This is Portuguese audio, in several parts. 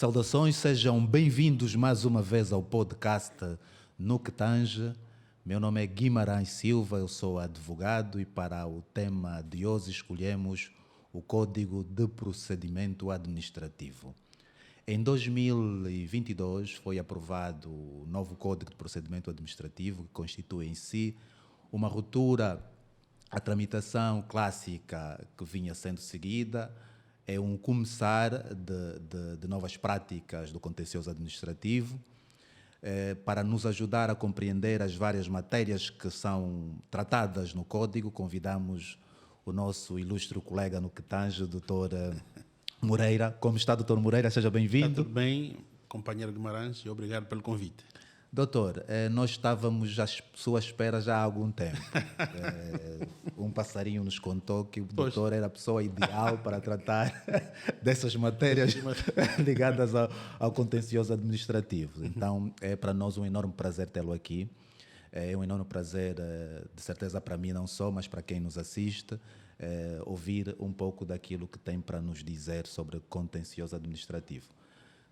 Saudações, sejam bem-vindos mais uma vez ao podcast No Que Tange. Meu nome é Guimarães Silva, eu sou advogado e para o tema de hoje escolhemos o Código de Procedimento Administrativo. Em 2022 foi aprovado o novo Código de Procedimento Administrativo, que constitui em si uma ruptura à tramitação clássica que vinha sendo seguida, é um começar de novas práticas do contencioso administrativo, para nos ajudar a compreender as várias matérias que são tratadas no Código. Convidamos o nosso ilustre colega no que tange, Dr. Moreira. Como está, Dr. Moreira? Seja bem-vindo. Está tudo bem, companheiro Guimarães, e obrigado pelo convite. Doutor, nós estávamos à sua espera já há algum tempo. Um passarinho nos contou que o doutor era a pessoa ideal para tratar dessas matérias ligadas ao contencioso administrativo. Então, é para nós um enorme prazer tê-lo aqui. É um enorme prazer, de certeza para mim não só, mas para quem nos assiste, ouvir um pouco daquilo que tem para nos dizer sobre contencioso administrativo.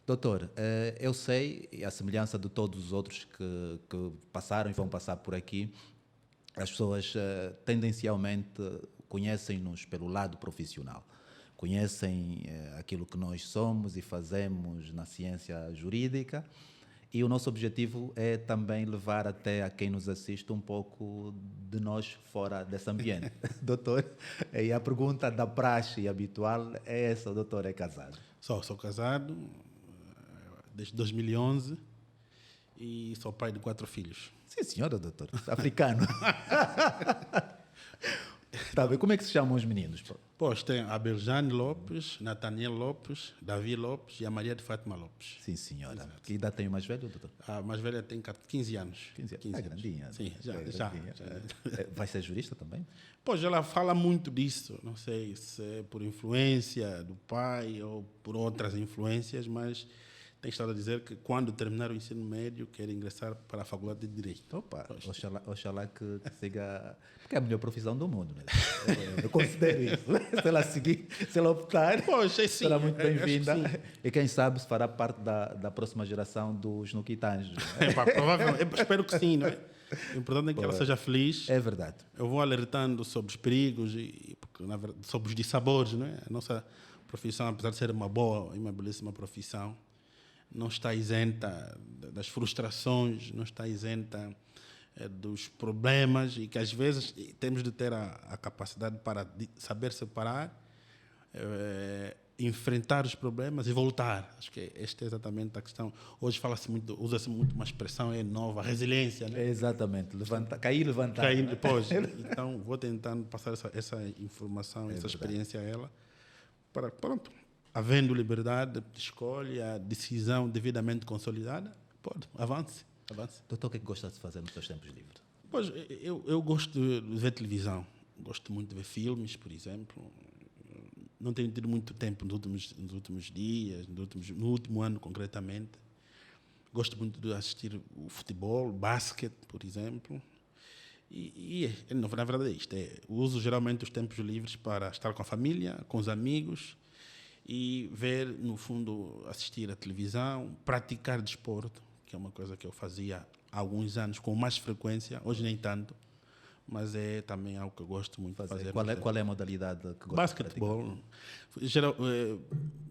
Doutor, eu sei, e à semelhança de todos os outros que passaram e vão passar por aqui, as pessoas tendencialmente conhecem-nos pelo lado profissional, conhecem aquilo que nós somos e fazemos na ciência jurídica, e o nosso objetivo é também levar até a quem nos assiste um pouco de nós fora desse ambiente. Doutor, e a pergunta da praxe habitual é essa: o doutor é casado? Sou casado desde 2011 e sou pai de 4 filhos. Sim, senhora, doutor. Africano. Tá bem. Como é que se chamam os meninos? Pois tem a Beljane Lopes, Nathaniel Lopes, Davi Lopes e a Maria de Fátima Lopes. Sim, senhora. Exato. Que idade tem o mais velho, doutor? A mais velha tem 15 anos. 15 anos. É grandinha. Sim, já. Vai ser jurista também? Pois ela fala muito disso. Não sei se é por influência do pai ou por outras influências, mas tem estado a dizer que quando terminar o ensino médio quer ingressar para a Faculdade de Direito. Opa, oxalá que siga, porque é a melhor profissão do mundo, né? Eu considero isso. Se ela seguir, se ela optar, poxa, sim, será muito bem-vinda. E quem sabe se fará parte da próxima geração dos Nuquitanjos. Provavelmente, espero que sim, não é? O importante é que ela seja feliz. É verdade. Eu vou alertando sobre os perigos sobre os dissabores, não é? A nossa profissão, apesar de ser uma boa e uma belíssima profissão, não está isenta das frustrações, não está isenta dos problemas, e que às vezes temos de ter a capacidade para saber separar, enfrentar os problemas e voltar. Acho que esta é exatamente a questão. Hoje usa-se muito uma expressão nova, resiliência, né? Exatamente, cair e levantar. Cair depois. Então vou tentando passar essa informação, essa experiência a ela, para pronto. Havendo liberdade de escolha, decisão devidamente consolidada, avance. Doutor, o que é que gosta de fazer nos seus tempos livres? Pois, eu gosto de ver televisão, gosto muito de ver filmes, por exemplo. Não tenho tido muito tempo nos últimos dias, no último ano concretamente. Gosto muito de assistir o futebol, basquete, por exemplo. E na verdade é isto. Uso geralmente os tempos livres para estar com a família, com os amigos, e ver, no fundo, assistir à televisão, praticar desporto, que é uma coisa que eu fazia há alguns anos com mais frequência, hoje nem tanto, mas é também algo que eu gosto muito de fazer. Qual é a modalidade que gosta basquetebol,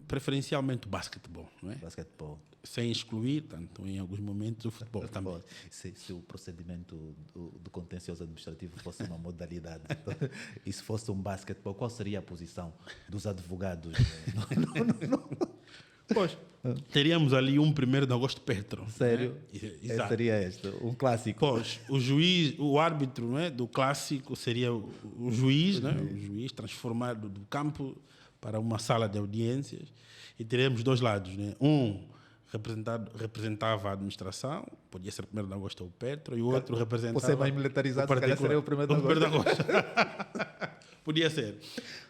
preferencialmente basquetebol, não é? Basquetebol. Sem excluir, tanto em alguns momentos, o futebol também. Se o procedimento do contencioso administrativo fosse uma modalidade e se fosse um basquetebol, qual seria a posição dos advogados? Pois, teríamos ali um 1º de agosto Petro. Sério? Né? Exato. Seria este, um clássico. Pois, o árbitro, não é, do clássico seria o juiz, né? O juiz transformado do campo para uma sala de audiências, e teremos dois lados, né? Um representava a administração, podia ser o 1º de agosto ou o Petro, e o outro representava... Você é mais militarizado, se calhar seria o 1º de agosto. Podia ser.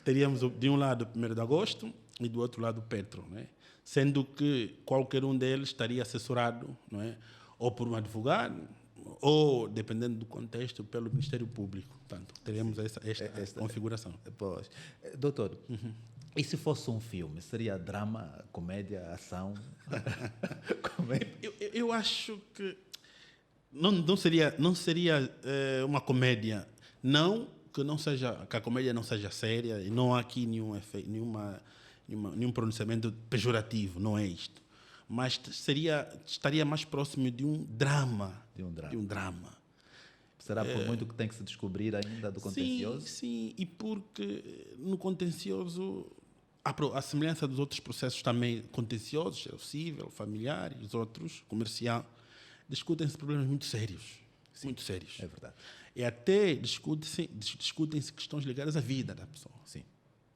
Teríamos de um lado o 1º de agosto e do outro lado o Petro, né? Sendo que qualquer um deles estaria assessorado, não é? Ou por um advogado, ou, dependendo do contexto, pelo Ministério Público. Portanto, teríamos esta configuração. Pois. Doutor, E se fosse um filme? Seria drama, comédia, ação? Comédia? Eu acho que não seria uma comédia. Não que a comédia não seja séria e não há aqui nenhum pronunciamento pejorativo, não é isto. Mas estaria mais próximo de um drama. De um drama. De um drama. Será por muito que tem que se descobrir ainda do contencioso? Sim, e porque no contencioso, a semelhança dos outros processos também contenciosos, o civil, familiar e os outros, comercial, discutem-se problemas muito sérios. Sim, muito sérios. é verdade. E até discutem-se questões ligadas à vida da pessoa. Sim.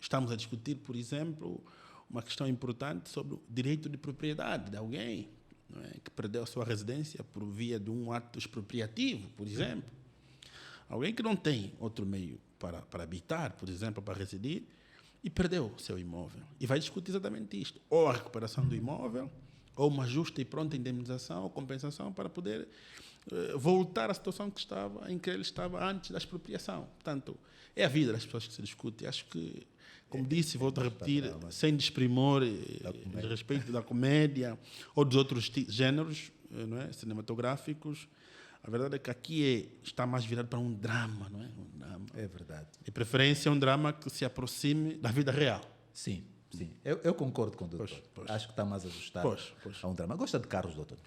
Estamos a discutir, por exemplo, uma questão importante sobre o direito de propriedade de alguém, não é? Que perdeu a sua residência por via de um ato expropriativo, por exemplo. Alguém que não tem outro meio para habitar, por exemplo, para residir, e perdeu o seu imóvel. E vai discutir exatamente isto. Ou a recuperação do imóvel, ou uma justa e pronta indemnização ou compensação para poder voltar à situação em que ele estava antes da expropriação. Portanto, é a vida das pessoas que se discute. Acho que, como disse, volto a repetir, sem desprimor a respeito da comédia ou dos outros géneros, não é, cinematográficos, a verdade é que aqui está mais virado para um drama, não é? Um drama. É verdade. De preferência, um drama que se aproxime da vida real. Sim, sim. Eu concordo com o doutor. Pois. Acho que está mais ajustado a um drama. Gosta de carros, doutor?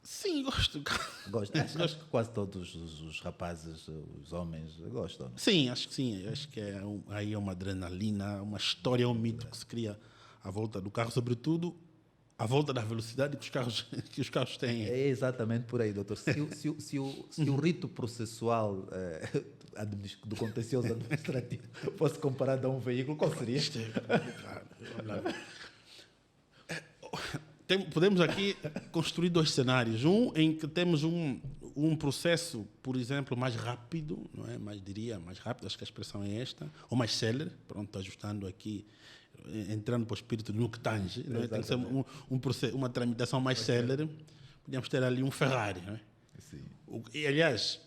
Sim, gosto. Gosto. Acho que quase todos os rapazes, os homens, gostam. Não? Sim, acho que sim. Acho que aí é uma adrenalina, uma história, um mito que se cria à volta do carro, sobretudo à volta da velocidade que os carros têm. É exatamente por aí, doutor. Se o rito processual do contencioso administrativo fosse comparado a um veículo, qual seria? Isto é complicado. Podemos aqui construir dois cenários. Um em que temos um processo, por exemplo, mais rápido, não é? Mais rápido, acho que a expressão é esta, ou mais célere, pronto, ajustando aqui, entrando para o espírito no que tange, não é? Tem que ser uma tramitação mais célere. Podíamos ter ali um Ferrari, não é? Sim. E, aliás,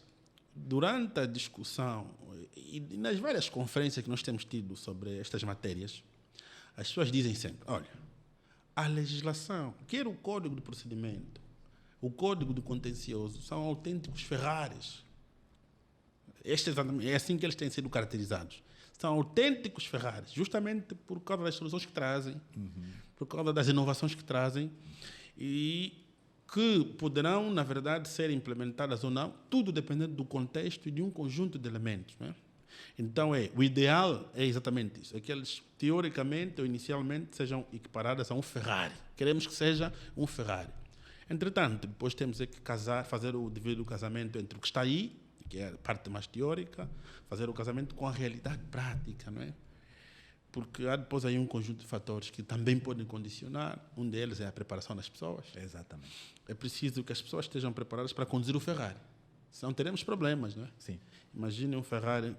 durante a discussão e nas várias conferências que nós temos tido sobre estas matérias, as pessoas dizem sempre, olha, a legislação, quer o Código de Procedimento, o Código do Contencioso, são autênticos Ferraris. É assim que eles têm sido caracterizados. São autênticos Ferraris, justamente por causa das soluções que trazem, por causa das inovações que trazem e que poderão, na verdade, ser implementadas ou não, tudo dependendo do contexto e de um conjunto de elementos. Não é? Então, o ideal é exatamente isso, é que eles, teoricamente ou inicialmente, sejam equiparadas a um Ferrari. Queremos que seja um Ferrari. Entretanto, depois temos que fazer o devido casamento entre o que está aí, que é a parte mais teórica, fazer o casamento com a realidade prática, não é? Porque há depois aí um conjunto de fatores que também podem condicionar. Um deles é a preparação das pessoas. Exatamente. É preciso que as pessoas estejam preparadas para conduzir o Ferrari. Senão teremos problemas, não é? Sim. Imagine um Ferrari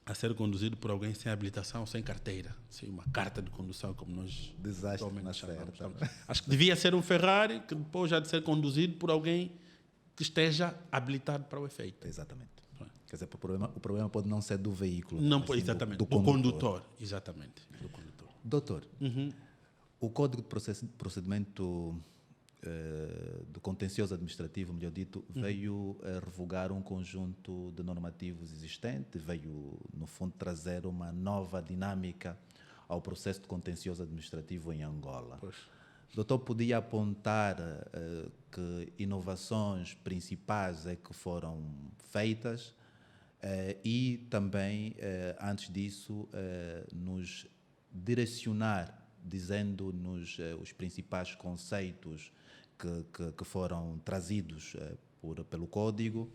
a ser conduzido por alguém sem habilitação, sem carteira, sem uma carta de condução, como nós Desastre na chamamos. certa. Acho que devia ser um Ferrari que depois já de ser conduzido por alguém que esteja habilitado para o efeito. Exatamente. Quer dizer, o problema pode não ser do veículo. Não, mas sim exatamente, do condutor. Exatamente, do condutor. Doutor, o Código de Procedimento do Contencioso Administrativo, melhor dito, veio revogar um conjunto de normativos existentes, veio, no fundo, trazer uma nova dinâmica ao processo de contencioso administrativo em Angola. Pois. Doutor, podia apontar que inovações principais é que foram feitas e também, antes disso, nos direcionar, dizendo-nos os principais conceitos que foram trazidos pelo Código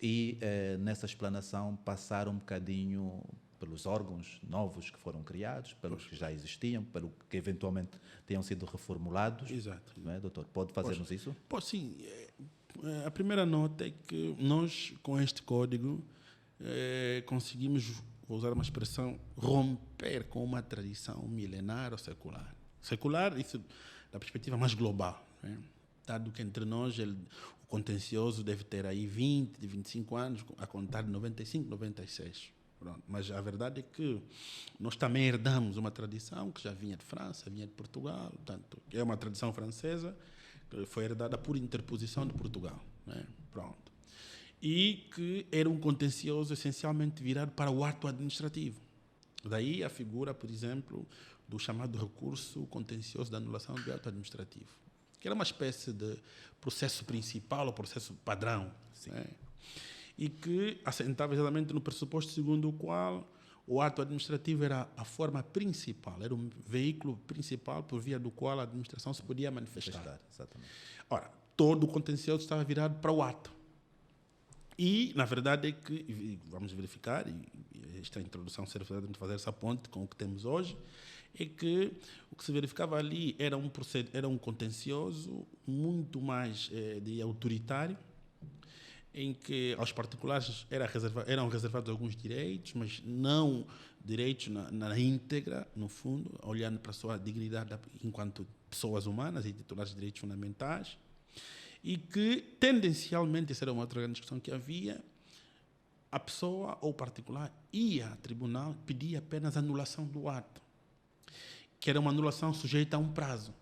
e, nessa explanação, passar um bocadinho pelos órgãos novos que foram criados, pelos que já existiam, pelo que eventualmente tenham sido reformulados. Exato. Não é, doutor? Pode fazer-nos isso? Pois sim. A primeira nota é que nós, com este código, conseguimos, vou usar uma expressão, romper com uma tradição milenar ou secular. Secular, isso da perspectiva mais global. Né? Dado que entre nós o contencioso deve ter aí 20, 25 anos, a contar de 95, 96. Pronto. Mas a verdade é que nós também herdamos uma tradição que já vinha de França, vinha de Portugal, portanto, é uma tradição francesa que foi herdada por interposição de Portugal. Né? Pronto. E que era um contencioso essencialmente virado para o ato administrativo. Daí a figura, por exemplo, do chamado recurso contencioso de anulação do ato administrativo, que era uma espécie de processo principal ou processo padrão, né? E que assentava exatamente no pressuposto segundo o qual o ato administrativo era a forma principal, era o veículo principal por via do qual a administração se podia manifestar. Exatamente. Ora, todo o contencioso estava virado para o ato. E, na verdade, é que, vamos verificar, e esta introdução serve para fazer essa ponte com o que temos hoje, é que o que se verificava ali era um contencioso muito mais autoritário, em que aos particulares eram reservados alguns direitos, mas não direitos na íntegra, no fundo, olhando para a sua dignidade enquanto pessoas humanas e titulares de direitos fundamentais, e que, tendencialmente, essa era uma outra grande discussão que havia, a pessoa ou o particular ia ao tribunal e pedia apenas a anulação do ato, que era uma anulação sujeita a um prazo.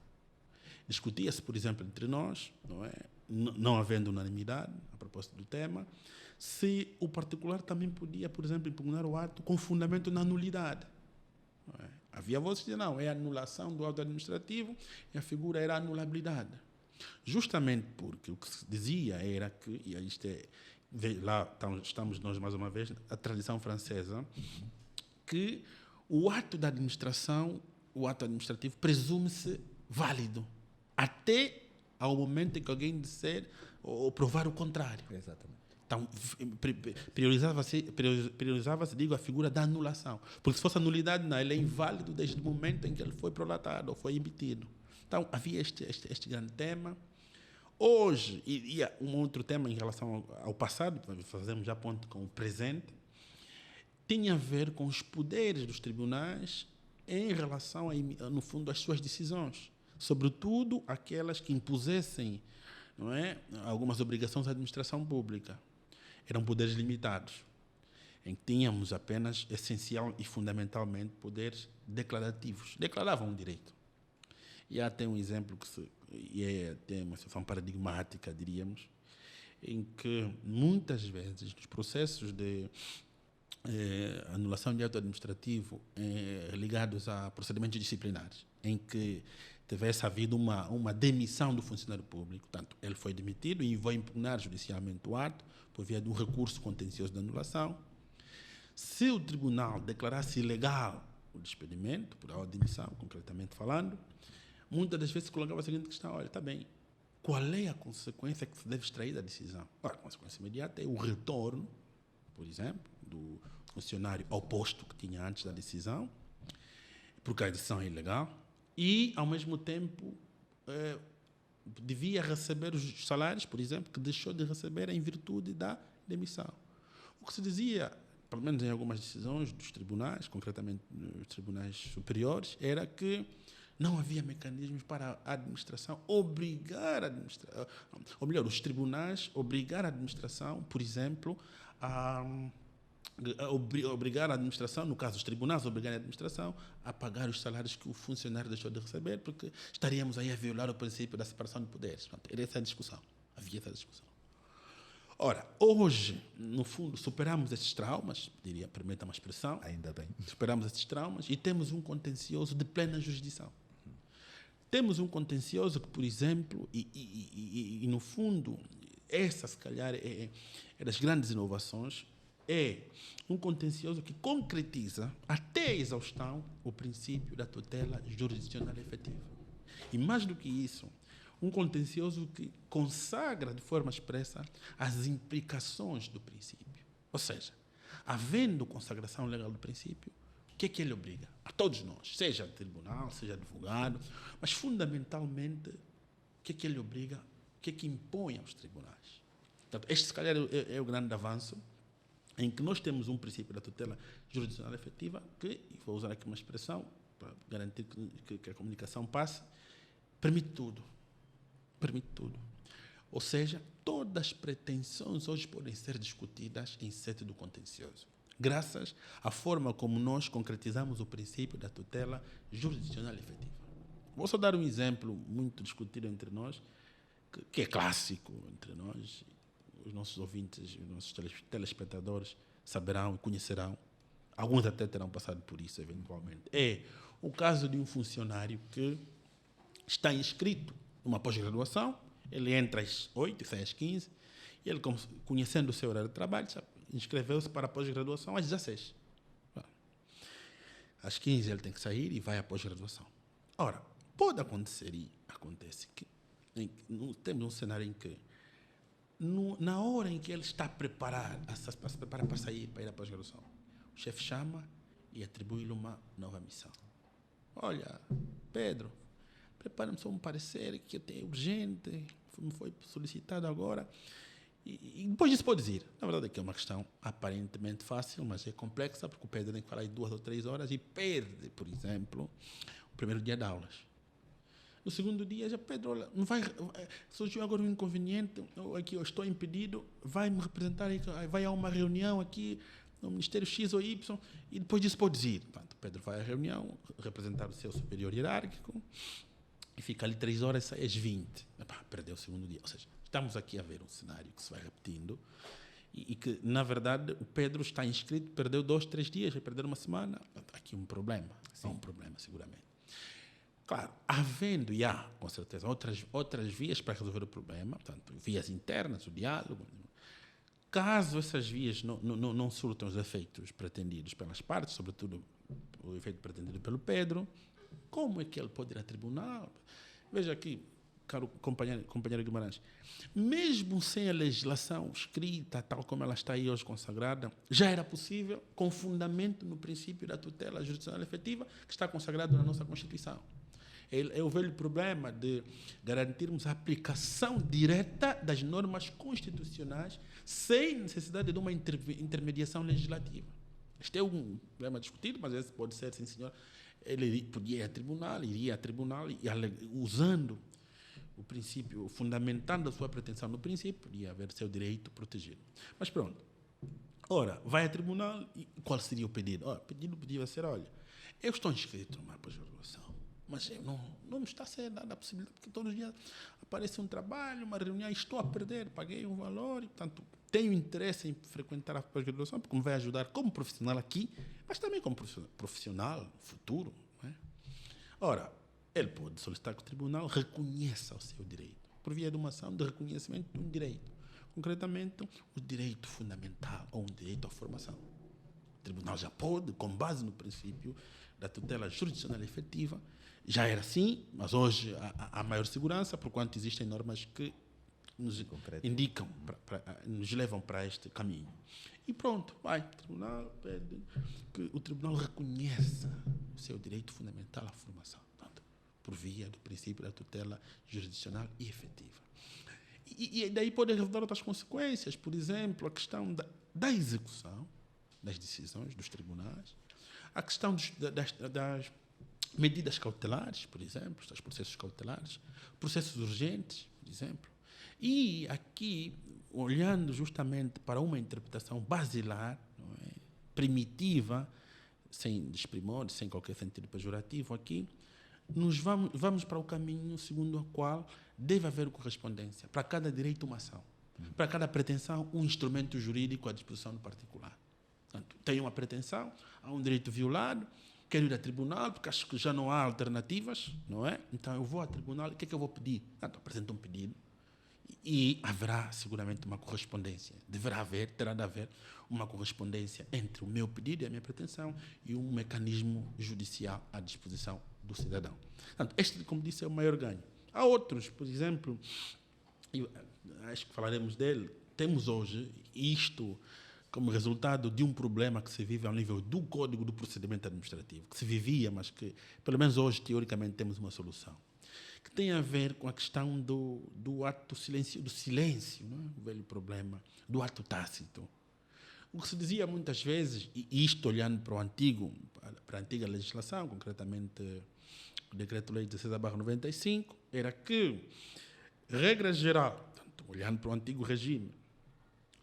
Discutia-se, por exemplo, entre nós, não havendo unanimidade a propósito do tema, se o particular também podia, por exemplo, impugnar o ato com fundamento na nulidade. Havia vozes que diziam, não, é a anulação do ato administrativo e a figura era a anulabilidade. Justamente porque o que se dizia era que, e isto é, lá estamos nós mais uma vez, a tradição francesa, que o ato da administração, o ato administrativo, presume-se válido, até ao momento em que alguém disser ou provar o contrário. Exatamente. Então, priorizava-se, digo, a figura da anulação. Porque se fosse a nulidade, não, ele é inválido desde o momento em que ele foi prolatado ou foi emitido. Então, havia este grande tema. Hoje, e um outro tema em relação ao passado, fazemos já ponto com o presente, tinha a ver com os poderes dos tribunais em relação, no fundo, às suas decisões. Sobretudo aquelas que impusessem, não é, algumas obrigações à administração pública. Eram poderes limitados, em que tínhamos apenas, essencial e fundamentalmente, poderes declarativos. Declaravam um direito. E há até um exemplo tem uma situação paradigmática, diríamos, em que muitas vezes nos processos de anulação de ato administrativo ligados a procedimentos disciplinares, em que tivesse havido uma demissão do funcionário público, portanto, ele foi demitido e vai impugnar judicialmente o ato por via de um recurso contencioso de anulação. Se o tribunal declarasse ilegal o despedimento, por a demissão, concretamente falando, muitas das vezes se colocava a seguinte questão, olha, está bem, qual é a consequência que se deve extrair da decisão? A consequência imediata é o retorno, por exemplo, do funcionário ao posto que tinha antes da decisão, porque a decisão é ilegal, e, ao mesmo tempo, devia receber os salários, por exemplo, que deixou de receber em virtude da demissão. O que se dizia, pelo menos em algumas decisões dos tribunais, concretamente nos tribunais superiores, era que não havia mecanismos para a administração obrigar a administração, ou melhor, os tribunais obrigar a administração, por exemplo, obrigar a administração, no caso os tribunais obrigarem a administração a pagar os salários que o funcionário deixou de receber, porque estaríamos aí a violar o princípio da separação de poderes. Portanto, era essa a discussão. Havia essa discussão. Ora, hoje, no fundo, superamos esses traumas, diria, permita uma expressão. Ainda bem. Superamos esses traumas e temos um contencioso de plena jurisdição. Temos um contencioso que, por exemplo, e no fundo, essa, se calhar, é das grandes inovações, é um contencioso que concretiza até a exaustão o princípio da tutela jurisdicional efetiva. E mais do que isso, um contencioso que consagra de forma expressa as implicações do princípio. Ou seja, havendo consagração legal do princípio, o que é que ele obriga? A todos nós, seja tribunal, seja advogado, mas fundamentalmente, o que é que ele obriga, o que é que impõe aos tribunais? Portanto, este, se calhar, é o grande avanço, em que nós temos um princípio da tutela jurisdicional efetiva que, e vou usar aqui uma expressão para garantir que a comunicação passe, permite tudo. Permite tudo. Ou seja, todas as pretensões hoje podem ser discutidas em sede do contencioso. graças à forma como nós concretizamos o princípio da tutela jurisdicional efetiva. Vou só dar um exemplo muito discutido entre nós, que é clássico entre nós. Os nossos ouvintes, os nossos telespectadores saberão e conhecerão. Alguns até terão passado por isso, eventualmente. É o caso de um funcionário que está inscrito numa pós-graduação, ele entra às 8 e sai às 15, e ele, conhecendo o seu horário de trabalho, inscreveu-se para a pós-graduação às 16. Às 15 ele tem que sair e vai à pós-graduação. Ora, pode acontecer, e acontece, que temos um cenário em que, na hora em que ele está a se preparar para sair, para ir à pós-graduação, o chefe chama e atribui-lhe uma nova missão. Olha, Pedro, prepara-me só um parecer que é urgente, me foi solicitado agora, e depois disso pode ir. Na verdade, aqui é uma questão aparentemente fácil, mas é complexa, porque o Pedro tem que falar em 2 ou 3 horas e perde, por exemplo, o primeiro dia de aulas. No segundo dia, já Pedro, olha, não vai, surgiu agora um inconveniente, aqui eu estou impedido, vai me representar, vai a uma reunião aqui no Ministério X ou Y, e depois disso pode ir. Portanto, Pedro vai à reunião, representar o seu superior hierárquico, e fica ali 3 horas, sai às 20. Perdeu o segundo dia. Ou seja, estamos aqui a ver um cenário que se vai repetindo e que, na verdade, o Pedro está inscrito, perdeu 2, 3 dias, vai perder uma semana. Há aqui um problema. Sim. Há um problema, seguramente. Claro, havendo e há, com certeza, outras vias para resolver o problema, portanto, vias internas, o diálogo. Caso essas vias não surtam os efeitos pretendidos pelas partes, sobretudo o efeito pretendido pelo Pedro, como é que ele pode ir a tribunal? Veja aqui, caro companheiro Guimarães, mesmo sem a legislação escrita, tal como ela está aí hoje consagrada, já era possível, com fundamento no princípio da tutela jurisdicional efetiva, que está consagrado na nossa Constituição. É o velho problema de garantirmos a aplicação direta das normas constitucionais sem necessidade de uma intermediação legislativa. Este é um problema discutido, mas esse pode ser, sim, senhor. Ele podia iria a tribunal e, usando o princípio, fundamentando a sua pretensão no princípio, podia haver seu direito protegido. Mas pronto. Ora, vai a tribunal e qual seria o pedido? O pedido podia ser, olha, eu estou inscrito numa pós-graduação, mas não me está a ser dada a possibilidade, porque todos os dias aparece um trabalho, uma reunião, e estou a perder, paguei um valor, e, portanto, tenho interesse em frequentar a pós-graduação, porque me vai ajudar como profissional aqui, mas também como profissional futuro. Não é? Ora, ele pode solicitar que o tribunal reconheça o seu direito, por via de uma ação de reconhecimento de um direito, concretamente, o direito fundamental, ou um direito à formação. O tribunal já pode, com base no princípio da tutela jurisdicional efetiva, já era assim, mas hoje há maior segurança, porquanto existem normas que nos indicam, nos levam para este caminho. E pronto, vai, o tribunal pede que o tribunal reconheça o seu direito fundamental à formação, portanto, por via do princípio da tutela jurisdicional e efetiva. E daí podem resultar outras consequências, por exemplo, a questão da execução das decisões dos tribunais, a questão das medidas cautelares, por exemplo, dos processos cautelares, processos urgentes, por exemplo. E aqui, olhando justamente para uma interpretação basilar, não é, primitiva, sem desprimor, sem qualquer sentido pejorativo aqui, vamos para o caminho segundo o qual deve haver correspondência. Para cada direito, uma ação. Para cada pretensão, um instrumento jurídico à disposição do particular. Portanto, tenho uma pretensão, há um direito violado, quero ir a tribunal, porque acho que já não há alternativas, não é? Então, eu vou a tribunal, e o que é que eu vou pedir? Portanto, apresento um pedido e haverá seguramente uma correspondência. Terá de haver uma correspondência entre o meu pedido e a minha pretensão e um mecanismo judicial à disposição do cidadão. Portanto, este, como disse, é o maior ganho. Há outros, por exemplo, acho que falaremos dele, temos hoje isto como resultado de um problema que se vive ao nível do Código do Procedimento Administrativo, que se vivia, mas que, pelo menos hoje, teoricamente, temos uma solução, que tem a ver com a questão do ato do silêncio, não é? O velho problema do ato tácito. O que se dizia muitas vezes, e isto olhando para a antiga legislação, concretamente o Decreto-Lei 16/95, era que, regra geral, portanto, olhando para o antigo regime,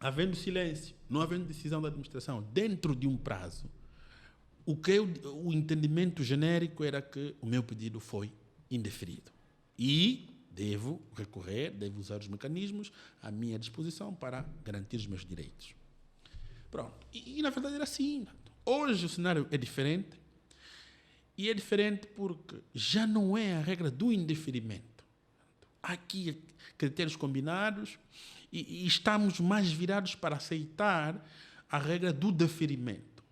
havendo silêncio, não havendo decisão da administração dentro de um prazo, o entendimento genérico era que o meu pedido foi indeferido. E devo recorrer, devo usar os mecanismos à minha disposição para garantir os meus direitos. Pronto. E na verdade era assim. Hoje o cenário é diferente. E é diferente porque já não é a regra do indeferimento. Há aqui critérios combinados e estamos mais virados para aceitar a regra do deferimento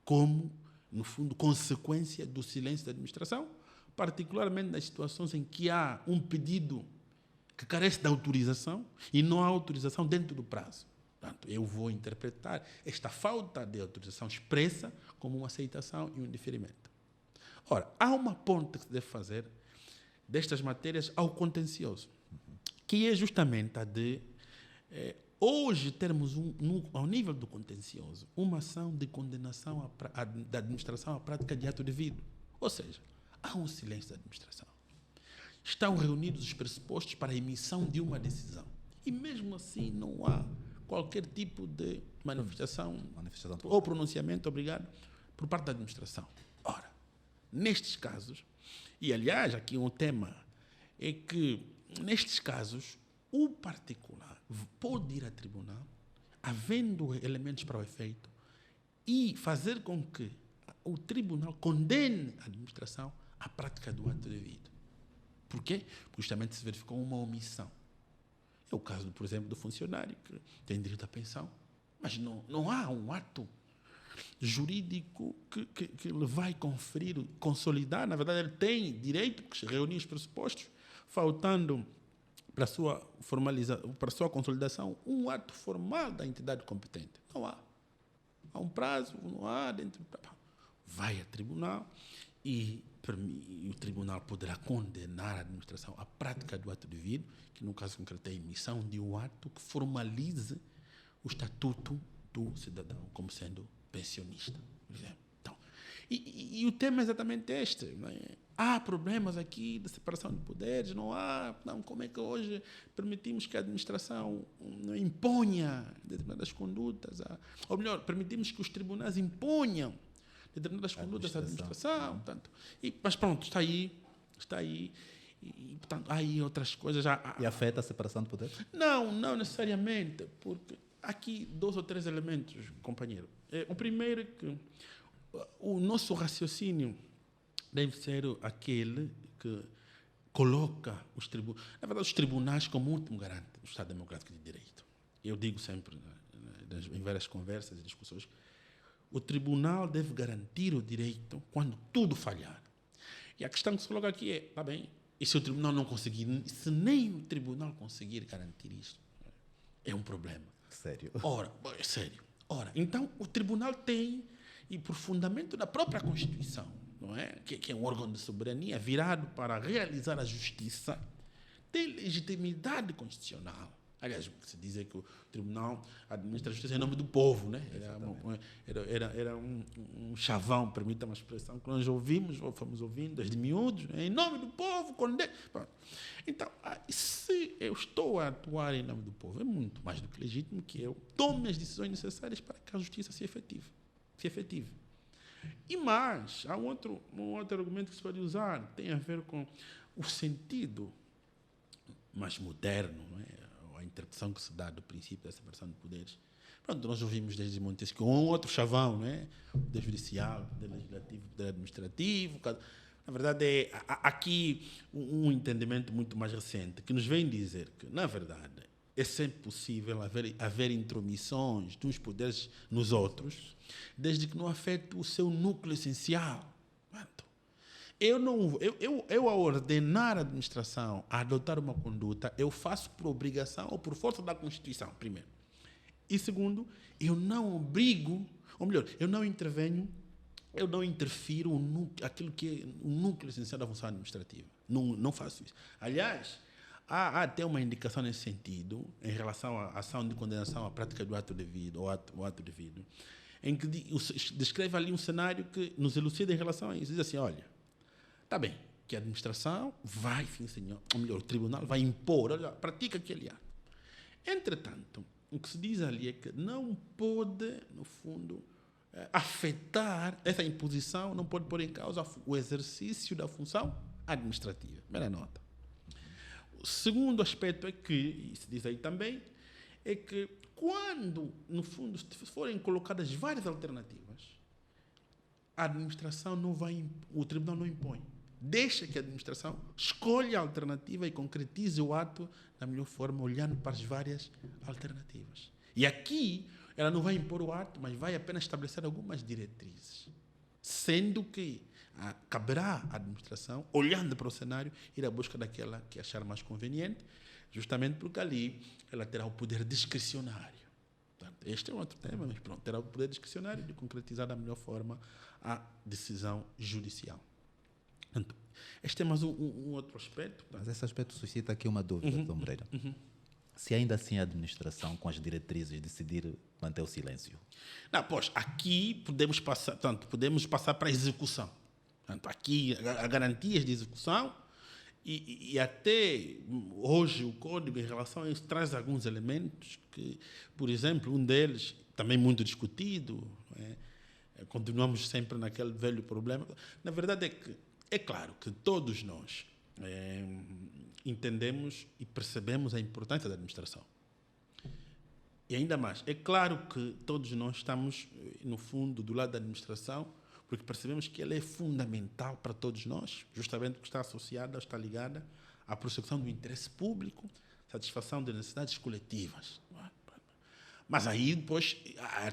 como, no fundo, consequência do silêncio da administração, particularmente nas situações em que há um pedido que carece de autorização e não há autorização dentro do prazo. Portanto, eu vou interpretar esta falta de autorização expressa como uma aceitação e um indeferimento. Ora, há uma ponte que se deve fazer destas matérias ao contencioso, que é justamente a de hoje termos, ao nível do contencioso, uma ação de condenação da administração à prática de ato devido. Ou seja, há um silêncio da administração. Estão reunidos os pressupostos para a emissão de uma decisão. E mesmo assim não há qualquer tipo de manifestação ou pronunciamento, obrigado, por parte da administração. Ora, nestes casos, e aliás, aqui um tema é que, nestes casos, o particular pode ir a tribunal, havendo elementos para o efeito, e fazer com que o tribunal condene a administração à prática do ato devido. Por quê? Porque justamente se verificou uma omissão. É o caso, por exemplo, do funcionário que tem direito à pensão, mas não há um ato jurídico que lhe vai conferir, consolidar. Na verdade, ele tem direito, porque reunir os pressupostos, faltando para a sua consolidação um ato formal da entidade competente. Não há. Há um prazo, não há dentro. Vai a tribunal e o tribunal poderá condenar a administração à prática do ato devido, que no caso concreto é a emissão de um ato que formalize o estatuto do cidadão como sendo pensionista, por exemplo. Então, e o tema é exatamente este. Não é? Há problemas aqui de separação de poderes, não há. Não, como é que hoje permitimos que a administração imponha determinadas condutas? Ou melhor, permitimos que os tribunais imponham determinadas condutas à administração. Portanto, mas pronto, está aí. E, portanto, há aí outras coisas. E afeta a separação de poderes? Não necessariamente, porque há aqui 2 ou 3 elementos, companheiro. O primeiro é que o nosso raciocínio deve ser aquele que coloca os tribunais, na verdade, os tribunais como último garante do Estado Democrático de Direito. Eu digo sempre, em várias conversas e discussões, o tribunal deve garantir o direito quando tudo falhar. E a questão que se coloca aqui é, está bem, e se o tribunal não conseguir, se nem o tribunal conseguir garantir isto, é um problema. Sério? Ora, é sério. Ora, então o tribunal tem, e por fundamento da própria Constituição, não é? Que é um órgão de soberania virado para realizar a justiça, tem legitimidade constitucional. Aliás, se diz que o tribunal administra a justiça em nome do povo, né? Era um chavão, permita uma expressão, que nós ouvimos, ou fomos ouvindo desde miúdos, em nome do povo, condena. Então, se eu estou a atuar em nome do povo, é muito mais do que legítimo que eu tome as decisões necessárias para que a justiça se efetive. E mais, há um outro argumento que se pode usar, tem a ver com o sentido mais moderno, não é? A interpretação que se dá do princípio da separação de poderes. Pronto, nós ouvimos desde Montesquieu um outro chavão, não é? O poder judicial, o poder legislativo, o poder administrativo. Na verdade, há aqui um entendimento muito mais recente que nos vem dizer que, na verdade, é sempre possível haver intromissões de uns poderes nos outros, desde que não afete o seu núcleo essencial. Eu, ao ordenar a administração a adotar uma conduta, eu faço por obrigação ou por força da Constituição, primeiro. E segundo, eu não obrigo, ou melhor, eu não intervenho, eu não interfiro aquilo que é o núcleo essencial da função administrativa. Não faço isso. Aliás, há até uma indicação nesse sentido, em relação à ação de condenação à prática do ato devido, ou ato devido, em que descreve ali um cenário que nos elucida em relação a isso. Diz assim, olha, está bem, que a administração vai, sim senhor, ou melhor, o tribunal vai impor, olha, pratica aquele ato. Entretanto, o que se diz ali é que não pode, no fundo, afetar essa imposição, não pode pôr em causa o exercício da função administrativa. Primeira nota. O segundo aspecto é que, e se diz aí também, é que quando, no fundo, forem colocadas várias alternativas, a administração não vai, o tribunal não impõe. Deixa que a administração escolha a alternativa e concretize o ato da melhor forma, olhando para as várias alternativas. E aqui, ela não vai impor o ato, mas vai apenas estabelecer algumas diretrizes. Sendo que caberá à administração, olhando para o cenário, ir à busca daquela que achar mais conveniente, justamente porque ali ela terá o poder discricionário. Portanto, este é um outro tema, mas pronto, terá o poder discricionário de concretizar da melhor forma a decisão judicial. Portanto, este é mais um outro aspecto. Mas esse aspecto suscita aqui uma dúvida, Dom Moreira. Se ainda assim a administração, com as diretrizes, decidir manter o silêncio? Não, pois, aqui podemos passar para a execução. Portanto, aqui há garantias de execução e até hoje o Código, em relação a isso, traz alguns elementos que, por exemplo, um deles, também muito discutido, não é? Continuamos sempre naquele velho problema. Na verdade é que, é claro que todos nós entendemos e percebemos a importância da administração. E ainda mais, é claro que todos nós estamos, no fundo, do lado da administração, porque percebemos que ela é fundamental para todos nós, justamente porque está associada, está ligada à prossecução do interesse público, satisfação de necessidades coletivas. Mas aí, depois,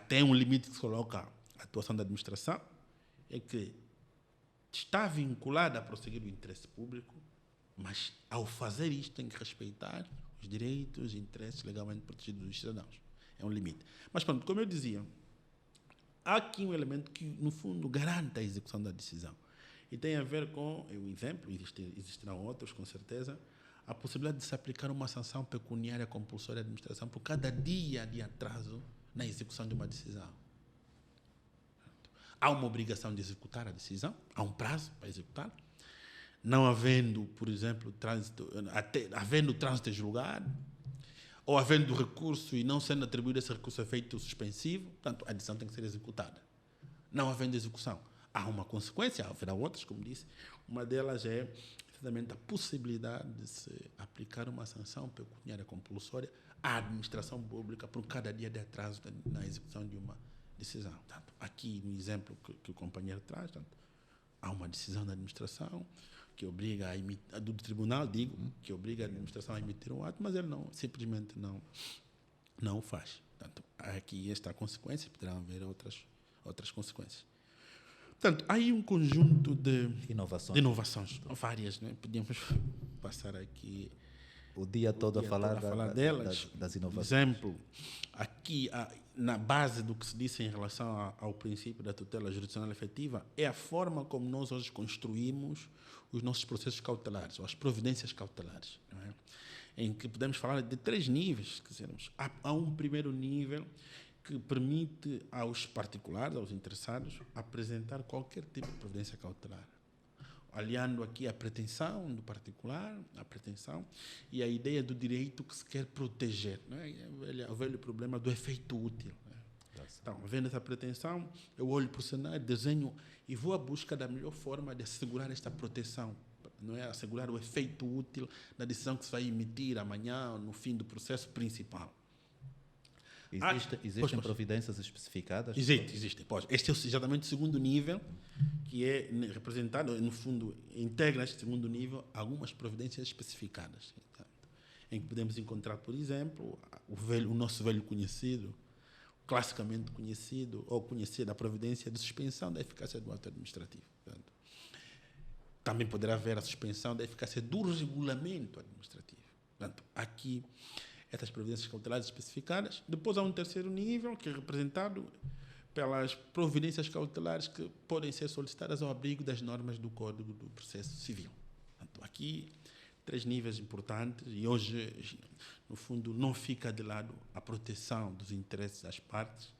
tem um limite que se coloca à atuação da administração, é que está vinculada a prosseguir o interesse público, mas, ao fazer isto, tem que respeitar os direitos e interesses legalmente protegidos dos cidadãos. É um limite. Mas, pronto, como eu dizia, há aqui um elemento que, no fundo, garante a execução da decisão. E tem a ver com, o exemplo, existirão outros, com certeza, a possibilidade de se aplicar uma sanção pecuniária compulsória à administração por cada dia de atraso na execução de uma decisão. Há uma obrigação de executar a decisão, há um prazo para executar. Não havendo, por exemplo, havendo trânsito julgado, ou havendo recurso e não sendo atribuído esse recurso a efeito suspensivo, portanto, a decisão tem que ser executada. Não havendo execução, há uma consequência, haverá outras, como disse. Uma delas é, exatamente, a possibilidade de se aplicar uma sanção pecuniária compulsória à administração pública por cada dia de atraso na execução de uma decisão. Portanto, aqui, no exemplo que o companheiro traz, portanto, há uma decisão da administração que obriga do tribunal, que obriga a administração a emitir um ato, mas ele simplesmente não o faz. Portanto, aqui esta consequência, poderão haver outras consequências. Portanto, há aí um conjunto de inovações várias, né? Podíamos passar aqui o dia todo a falar delas. das inovações. Por exemplo, aqui, na base do que se disse em relação ao princípio da tutela jurisdicional efetiva, é a forma como nós hoje construímos os nossos processos cautelares, ou as providências cautelares, não é? Em que podemos falar de 3 níveis. Quer dizer, há um primeiro nível que permite aos particulares, aos interessados, apresentar qualquer tipo de providência cautelar, aliando aqui a pretensão do particular, e a ideia do direito que se quer proteger, não é? O velho problema do efeito útil. Então, havendo essa pretensão, eu olho para o cenário, desenho e vou à busca da melhor forma de assegurar esta proteção, não é? Assegurar o efeito útil da decisão que se vai emitir amanhã, no fim do processo principal. Existem providências especificadas? Existem. Este é exatamente o segundo nível, que é representado, no fundo, integra este segundo nível algumas providências especificadas, em que podemos encontrar, por exemplo, o nosso velho conhecido, classicamente conhecido, ou conhecida a providência de suspensão da eficácia do ato administrativo. Portanto, também poderá haver a suspensão da eficácia do regulamento administrativo. Portanto, aqui, essas providências cautelares especificadas. Depois há um terceiro nível, que é representado pelas providências cautelares que podem ser solicitadas ao abrigo das normas do Código do Processo Civil. Portanto, aqui, 3 níveis importantes, e hoje, no fundo, não fica de lado a proteção dos interesses das partes,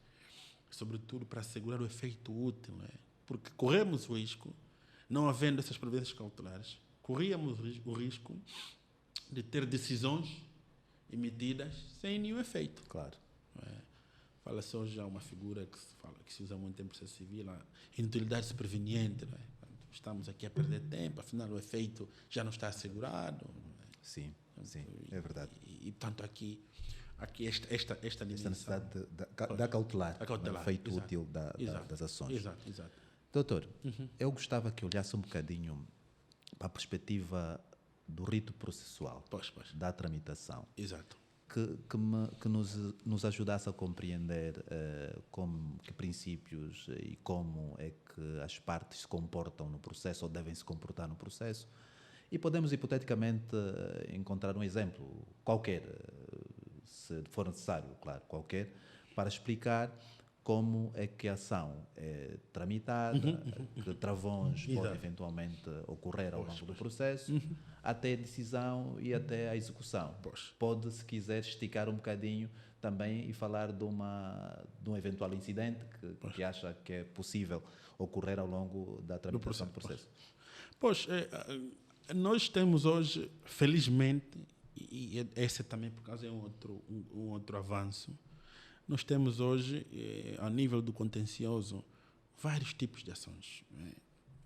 sobretudo para assegurar o efeito útil, não é? Porque corremos o risco, não havendo essas providências cautelares, corríamos o risco de ter decisões emitidas sem nenhum efeito. Claro. Fala-se hoje, há uma figura que se usa muito em processo civil, a inutilidade superveniente. Não é? Estamos aqui a perder tempo, afinal o efeito já não está assegurado. Não é? Sim, é verdade. E tanto aqui esta Esta dimensão. necessidade da cautelar, A cautelar, o efeito exato, útil das ações. Exato. Doutor, eu gostava que olhasse um bocadinho para a perspectiva do rito processual, Pois. da tramitação, Exato. que nos ajudasse a compreender que princípios e como é que as partes se comportam no processo ou devem se comportar no processo. E podemos, hipoteticamente, encontrar um exemplo qualquer, se for necessário, claro, qualquer, para explicar como é que a ação é tramitada, que travões podem eventualmente ocorrer ao longo do processo, até a decisão e até a execução. Pode, se quiser, esticar um bocadinho também e falar de um eventual incidente que acha que é possível ocorrer ao longo da tramitação do processo. Nós temos hoje, felizmente, e esse também por causa é um outro avanço, nós temos hoje, a nível do contencioso, vários tipos de ações. Né?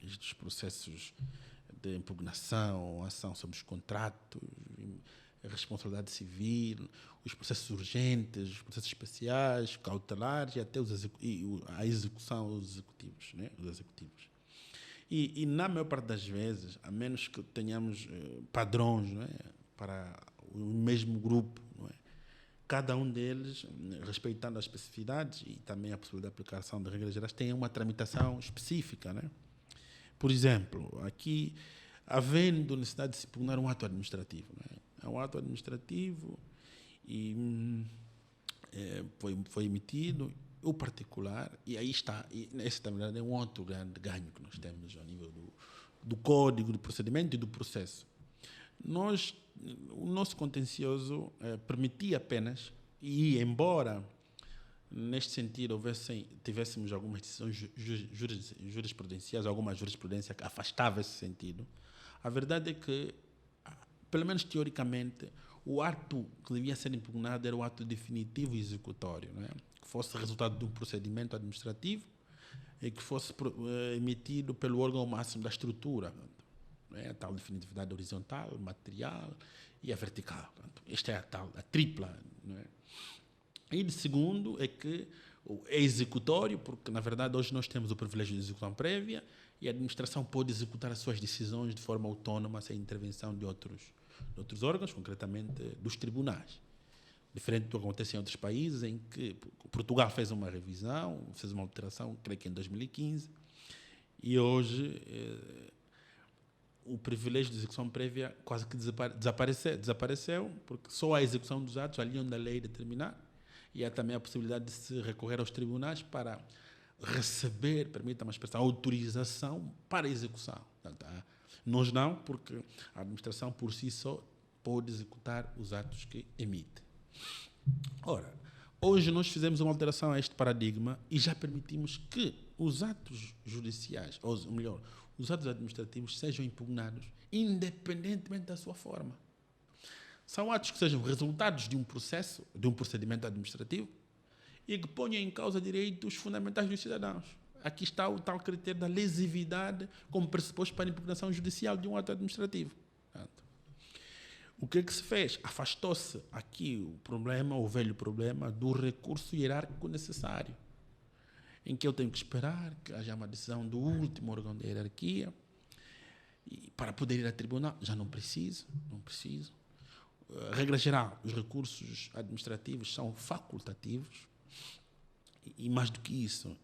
Os processos de impugnação, ação sobre os contratos, a responsabilidade civil, os processos urgentes, os processos especiais, cautelares e até a execução, os executivos. Né? Os executivos. E na maior parte das vezes, a menos que tenhamos padrões, não é? Para o mesmo grupo, não é? Cada um deles, respeitando as especificidades e também a possibilidade de aplicação de regras gerais, tem uma tramitação específica. Né? Por exemplo, aqui, havendo necessidade de se impugnar um ato administrativo. Né? É um ato administrativo e foi emitido o particular, e aí está, e esse também é um outro grande ganho que nós temos ao nível do código, do procedimento e do processo. O nosso contencioso permitia apenas, e embora neste sentido tivéssemos algumas decisões jurisprudenciais, alguma jurisprudência que afastava esse sentido, a verdade é que, pelo menos teoricamente, o ato que devia ser impugnado era o ato definitivo e executório, não é? Que fosse resultado de um procedimento administrativo e que fosse emitido pelo órgão máximo da estrutura, não é? A tal definitividade horizontal, material e a vertical. Esta é a tripla. Não é? E de segundo é que é executório, porque na verdade hoje nós temos o privilégio de execução prévia e a administração pode executar as suas decisões de forma autónoma sem intervenção de outros órgãos, concretamente dos tribunais. Diferente do que acontece em outros países, em que Portugal fez uma revisão, fez uma alteração, creio que em 2015, e hoje o privilégio de execução prévia quase que desapareceu, porque só a execução dos atos, ali onde a lei determinar, e há também a possibilidade de se recorrer aos tribunais para receber, permita-me a expressão, autorização para a execução. Portanto, nós não, porque a administração por si só pode executar os atos que emite. Ora, hoje nós fizemos uma alteração a este paradigma e já permitimos que os atos judiciais, ou melhor, os atos administrativos sejam impugnados independentemente da sua forma. São atos que sejam resultados de um processo, de um procedimento administrativo e que ponham em causa direitos fundamentais dos cidadãos. Aqui está o tal critério da lesividade como pressuposto para a impugnação judicial de um ato administrativo. Portanto, o que é que se fez? Afastou-se aqui o velho problema do recurso hierárquico necessário, em que eu tenho que esperar que haja uma decisão do último órgão da hierarquia e para poder ir a tribunal. Já não preciso. Regra geral, os recursos administrativos são facultativos e mais do que isso,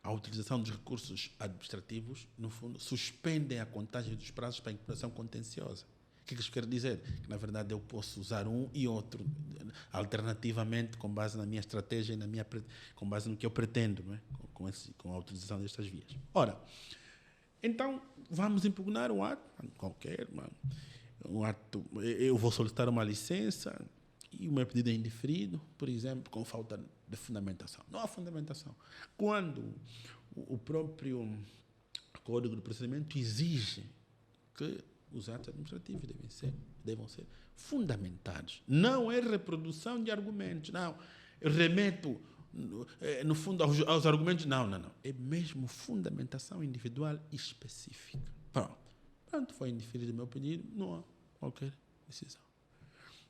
a utilização dos recursos administrativos, no fundo, suspendem a contagem dos prazos para a impugnação contenciosa. O que isso quer dizer? Que, na verdade, eu posso usar um e outro alternativamente com base na minha estratégia e com base no que eu pretendo, não é? com a utilização destas vias. Ora, então, vamos impugnar um ato qualquer, um ato, eu vou solicitar uma licença e o meu pedido é indeferido, por exemplo, com falta de fundamentação. Não há fundamentação. Quando o próprio Código de Procedimento exige que os atos administrativos devem ser fundamentados. Não é reprodução de argumentos, não. remeto, no fundo, aos argumentos. Não. É mesmo fundamentação individual específica. Pronto, foi indeferido o meu pedido, não há qualquer decisão.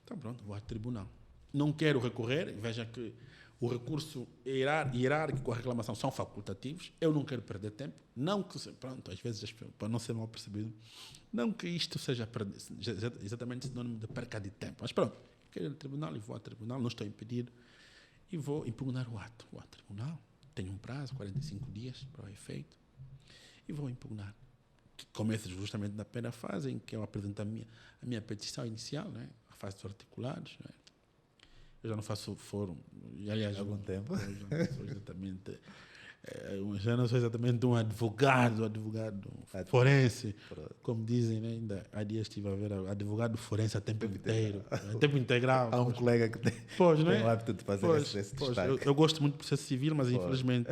Então, pronto, vou ao tribunal. Não quero recorrer, veja que o recurso hierárquico e a reclamação são facultativos, eu não quero perder tempo, não que, pronto, às vezes, para não ser mal percebido, não que isto seja exatamente sinónimo de perca de tempo, mas pronto, quero ir ao tribunal e vou ao tribunal, não estou impedido, e vou impugnar o ato. Vou ao tribunal, tenho um prazo, 45 dias para o efeito, e vou impugnar. Que começa justamente na primeira fase, em que eu apresento a minha petição inicial, né? A fase dos articulados. Né? Eu já não faço fórum, aliás, há algum tempo. Já não sou exatamente um advogado forense, como dizem, né? Ainda há dias estive a ver advogado forense a tempo inteiro, a tempo integral. Há um colega que tem o hábito de fazer esse destaque. Eu gosto muito do processo civil, mas infelizmente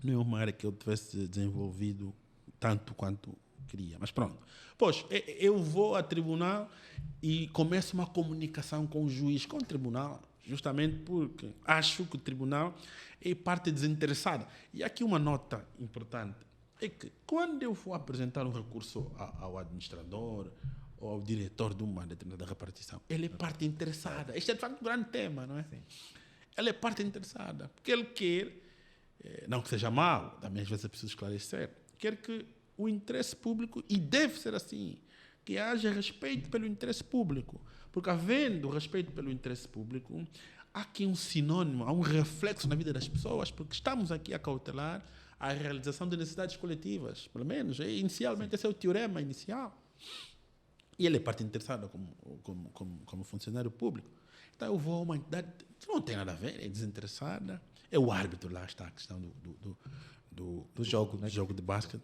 não é uma área que eu tivesse desenvolvido tanto quanto queria. Mas pronto. Pois, eu vou a tribunal e começo uma comunicação com o juiz, com o tribunal, justamente porque acho que o tribunal é parte desinteressada. E aqui uma nota importante é que quando eu vou apresentar um recurso ao administrador ou ao diretor de uma determinada repartição, ele é parte interessada. Este é, de facto, um grande tema, não é? Sim. Ele é parte interessada, porque ele quer, não que seja mau, também às vezes é preciso esclarecer, quer que o interesse público, e deve ser assim, que haja respeito pelo interesse público. Porque, havendo respeito pelo interesse público, há aqui um sinônimo, há um reflexo na vida das pessoas, porque estamos aqui a cautelar a realização de necessidades coletivas, pelo menos. Inicialmente, esse é o teorema inicial. E ele é parte interessada como funcionário público. Então, eu vou a uma entidade que não tem nada a ver, é desinteressada. É o árbitro, lá está a questão do jogo, né? Jogo de basquete.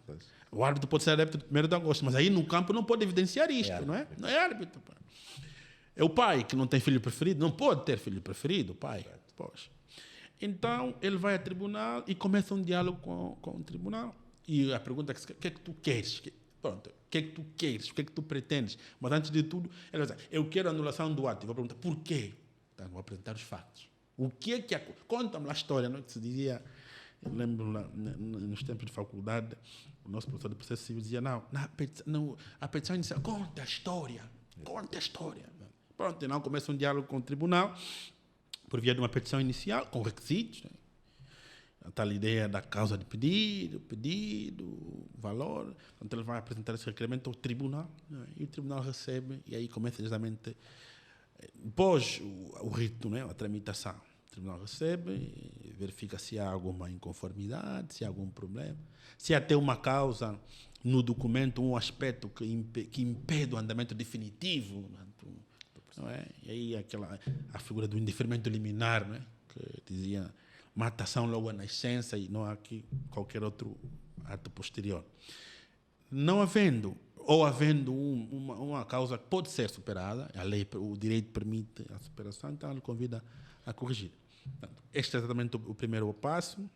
O árbitro pode ser adepto do 1º de agosto, mas aí no campo não pode evidenciar isto, não é? Não é árbitro. Pá. É o pai que não tem filho preferido, não pode ter filho preferido, o pai. Poxa. Então, ele vai ao tribunal e começa um diálogo com o tribunal. E a pergunta é: o que é que tu queres? Pronto, o que é que tu queres? O que é que tu pretendes? Mas antes de tudo, ele vai dizer: eu quero a anulação do ato. E vou perguntar: por quê? Então, vou apresentar os factos. O que é que... Conta-me lá a história, não é? Que se dizia... Eu lembro lá, nos tempos de faculdade, o nosso professor de processo civil dizia: a petição inicial, conta a história. Pronto, então começa um diálogo com o tribunal, por via de uma petição inicial, com requisitos. Né? A tal ideia da causa de pedido, valor. Então ele vai apresentar esse requerimento ao tribunal, né? E o tribunal recebe, e aí começa exatamente, depois o rito, né? A tramitação. O tribunal recebe, verifica se há alguma inconformidade, se há algum problema, se há até uma causa no documento, um aspecto que impede o andamento definitivo, não é? E aí a figura do indeferimento liminar, não é? Que dizia matação logo à nascença e não há aqui qualquer outro ato posterior. Não havendo, ou havendo uma causa que pode ser superada, a lei, o direito permite a superação, então ele convida a corrigir. Este é exatamente o primeiro passo.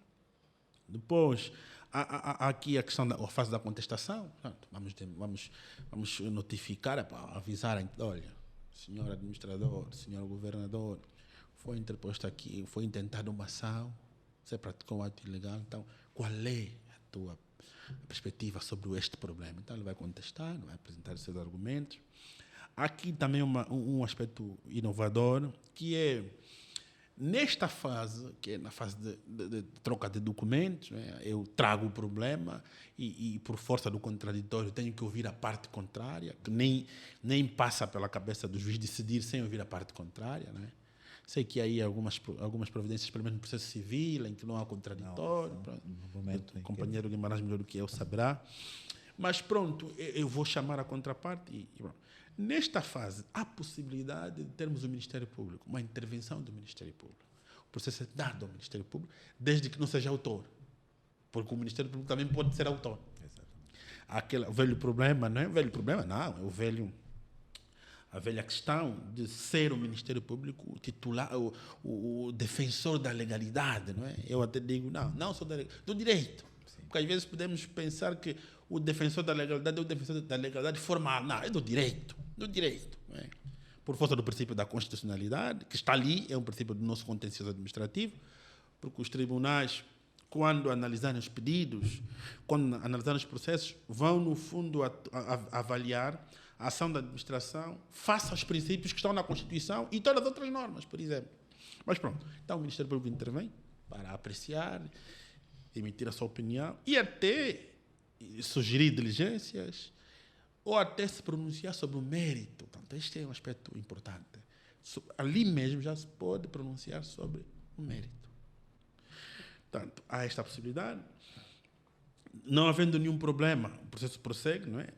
Depois, há aqui a questão da fase da contestação. Vamos notificar, avisar, olha, senhor administrador, senhor governador, foi interposto aqui, foi intentada uma ação, você praticou um ato ilegal, então qual é a tua perspectiva sobre este problema? Então ele vai contestar, vai apresentar os seus argumentos. Há aqui também um aspecto inovador, que é nesta fase, que é na fase de troca de documentos, né, eu trago o problema e, por força do contraditório, tenho que ouvir a parte contrária, que nem passa pela cabeça do juiz decidir sem ouvir a parte contrária. Né? Sei que aí há algumas providências, pelo menos no processo civil, em que não há contraditório. O companheiro Guimarães, melhor do que eu, saberá. Mas pronto, eu vou chamar a contraparte e pronto. Nesta fase, há possibilidade de termos o Ministério Público, uma intervenção do Ministério Público. O processo é dado ao Ministério Público, desde que não seja autor. Porque o Ministério Público também pode ser autor. Exatamente. Aquele velho problema, não é velho problema, não, é a velha questão de ser o Ministério Público o titular, o defensor da legalidade. Não é? Eu até digo, não sou do direito. Sim. Porque às vezes podemos pensar que o defensor da legalidade é o defensor da legalidade formal. Não, é do direito. Não é? por força do princípio da constitucionalidade, que está ali, é um princípio do nosso contencioso administrativo, porque os tribunais, quando analisarem os pedidos, quando analisarem os processos, vão, no fundo, avaliar a ação da administração face aos princípios que estão na Constituição e todas as outras normas, por exemplo. Mas pronto, então o Ministério Público intervém para apreciar, emitir a sua opinião e até sugerir diligências ou até se pronunciar sobre o mérito. Portanto, este é um aspecto importante. Ali mesmo já se pode pronunciar sobre o mérito. Portanto, há esta possibilidade. Não havendo nenhum problema, o processo prossegue, não é?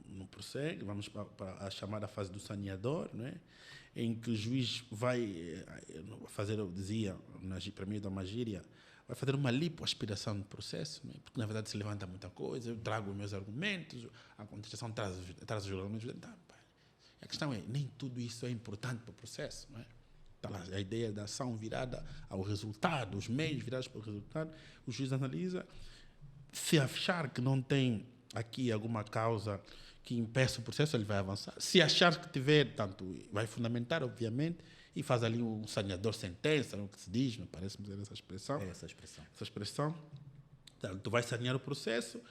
Não prossegue, vamos para a chamada fase do saneador, não é? Em que o juiz vai fazer, eu dizia, para mim, da uma gíria, vai fazer uma lipoaspiração do processo, não é? Porque, na verdade, se levanta muita coisa, eu trago os meus argumentos, a contestação traz os argumentos. A questão é, nem tudo isso é importante para o processo, não é? A ideia da ação virada ao resultado, os meios virados para o resultado, o juiz analisa. Se achar que não tem aqui alguma causa que impeça o processo, ele vai avançar. Se achar que tiver, tanto vai fundamentar, obviamente, e faz ali um saneador sentença, o que se diz, me parece dizer essa expressão. É essa expressão. Essa expressão. Portanto, vai sanear o processo